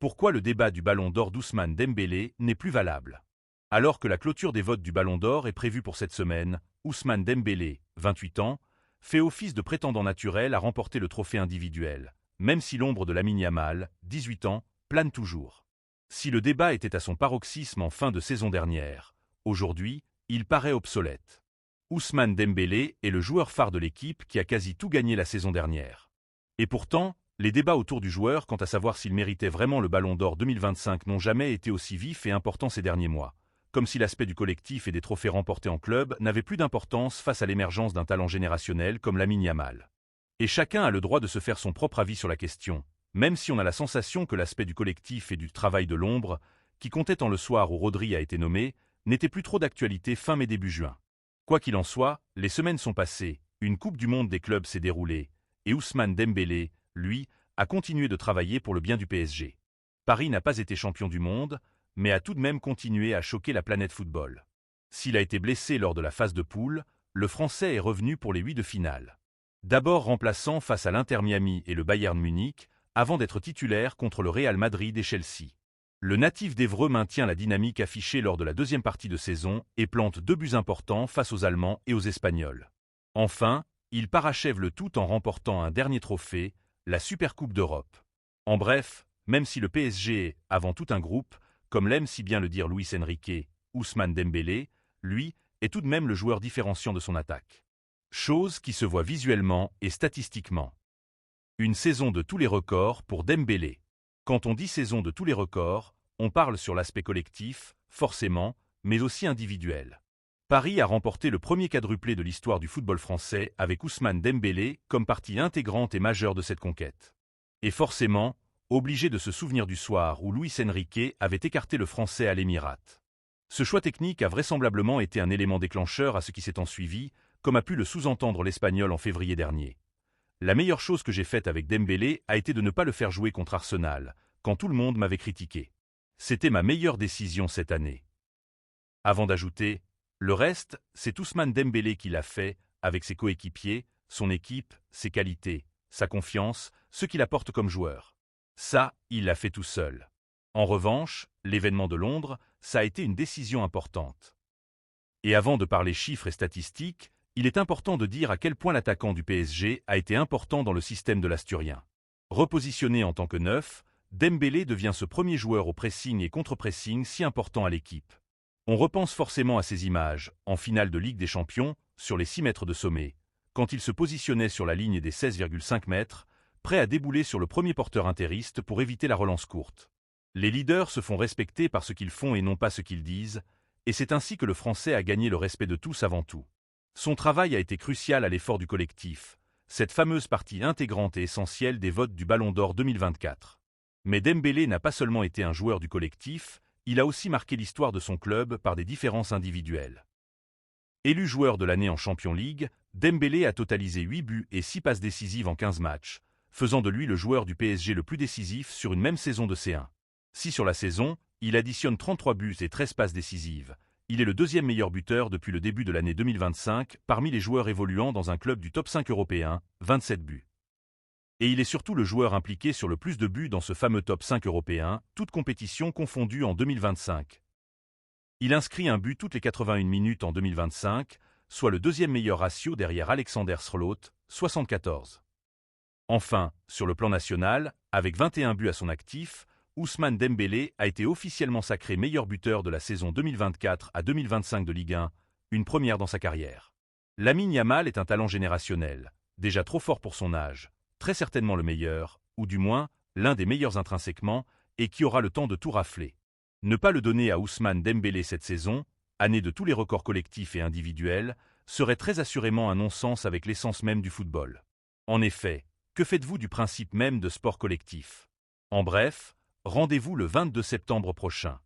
Pourquoi le débat du Ballon d'Or d'Ousmane Dembélé n'est plus valable? Alors que la clôture des votes du Ballon d'Or est prévue pour cette semaine, Ousmane Dembélé, 28 ans, fait office de prétendant naturel à remporter le trophée individuel, même si l'ombre de Lamine Yamal, 18 ans, plane toujours. Si le débat était à son paroxysme en fin de saison dernière, aujourd'hui, il paraît obsolète. Ousmane Dembélé est le joueur phare de l'équipe qui a quasi tout gagné la saison dernière. Et pourtant, les débats autour du joueur quant à savoir s'il méritait vraiment le Ballon d'Or 2025 n'ont jamais été aussi vifs et importants ces derniers mois, comme si l'aspect du collectif et des trophées remportés en club n'avait plus d'importance face à l'émergence d'un talent générationnel comme Lamine Yamal. Et chacun a le droit de se faire son propre avis sur la question, même si on a la sensation que l'aspect du collectif et du travail de l'ombre, qui comptait tant le soir où Rodri a été nommé, n'était plus trop d'actualité fin mai début juin. Quoi qu'il en soit, les semaines sont passées, une Coupe du Monde des clubs s'est déroulée, et Ousmane Dembélé, lui, a continué de travailler pour le bien du PSG. Paris n'a pas été champion du monde, mais a tout de même continué à choquer la planète football. S'il a été blessé lors de la phase de poule, le Français est revenu pour les 8 de finale. D'abord remplaçant face à l'Inter Miami et le Bayern Munich, avant d'être titulaire contre le Real Madrid et Chelsea. Le natif d'Évreux maintient la dynamique affichée lors de la deuxième partie de saison et plante 2 buts importants face aux Allemands et aux Espagnols. Enfin, il parachève le tout en remportant un dernier trophée, la Supercoupe d'Europe. En bref, même si le PSG est, avant tout un groupe, comme l'aime si bien le dire Luis Enrique, Ousmane Dembélé, lui, est tout de même le joueur différenciant de son attaque. Chose qui se voit visuellement et statistiquement. Une saison de tous les records pour Dembélé. Quand on dit saison de tous les records, on parle sur l'aspect collectif, forcément, mais aussi individuel. Paris a remporté le premier quadruplé de l'histoire du football français avec Ousmane Dembélé comme partie intégrante et majeure de cette conquête. Et forcément, obligé de se souvenir du soir où Luis Enrique avait écarté le Français à l'Émirat. Ce choix technique a vraisemblablement été un élément déclencheur à ce qui s'est ensuivi, comme a pu le sous-entendre l'Espagnol en février dernier. La meilleure chose que j'ai faite avec Dembélé a été de ne pas le faire jouer contre Arsenal, quand tout le monde m'avait critiqué. C'était ma meilleure décision cette année. Avant d'ajouter, le reste, c'est Ousmane Dembélé qui l'a fait, avec ses coéquipiers, son équipe, ses qualités, sa confiance, ce qu'il apporte comme joueur. Ça, il l'a fait tout seul. En revanche, l'événement de Londres, ça a été une décision importante. Et avant de parler chiffres et statistiques, il est important de dire à quel point l'attaquant du PSG a été important dans le système de l'Asturien. Repositionné en tant que neuf, Dembélé devient ce premier joueur au pressing et contre-pressing si important à l'équipe. On repense forcément à ces images, en finale de Ligue des Champions, sur les 6 mètres de sommet, quand il se positionnait sur la ligne des 16,5 mètres, prêt à débouler sur le premier porteur interiste pour éviter la relance courte. Les leaders se font respecter par ce qu'ils font et non pas ce qu'ils disent, et c'est ainsi que le Français a gagné le respect de tous avant tout. Son travail a été crucial à l'effort du collectif, cette fameuse partie intégrante et essentielle des votes du Ballon d'Or 2024. Mais Dembélé n'a pas seulement été un joueur du collectif, il a aussi marqué l'histoire de son club par des différences individuelles. Élu joueur de l'année en Champions League, Dembélé a totalisé 8 buts et 6 passes décisives en 15 matchs, faisant de lui le joueur du PSG le plus décisif sur une même saison de C1. Si sur la saison, il additionne 33 buts et 13 passes décisives, il est le deuxième meilleur buteur depuis le début de l'année 2025 parmi les joueurs évoluant dans un club du top 5 européen, 27 buts. Et il est surtout le joueur impliqué sur le plus de buts dans ce fameux top 5 européen, toutes compétitions confondues en 2025. Il inscrit un but toutes les 81 minutes en 2025, soit le deuxième meilleur ratio derrière Alexander Srloth, 74. Enfin, sur le plan national, avec 21 buts à son actif, Ousmane Dembélé a été officiellement sacré meilleur buteur de la saison 2024 à 2025 de Ligue 1, une première dans sa carrière. Lamine Yamal est un talent générationnel, déjà trop fort pour son âge, très certainement le meilleur, ou du moins, l'un des meilleurs intrinsèquement, et qui aura le temps de tout rafler. Ne pas le donner à Ousmane Dembélé cette saison, année de tous les records collectifs et individuels, serait très assurément un non-sens avec l'essence même du football. En effet, que faites-vous du principe même de sport collectif? En bref, rendez-vous le 22 septembre prochain.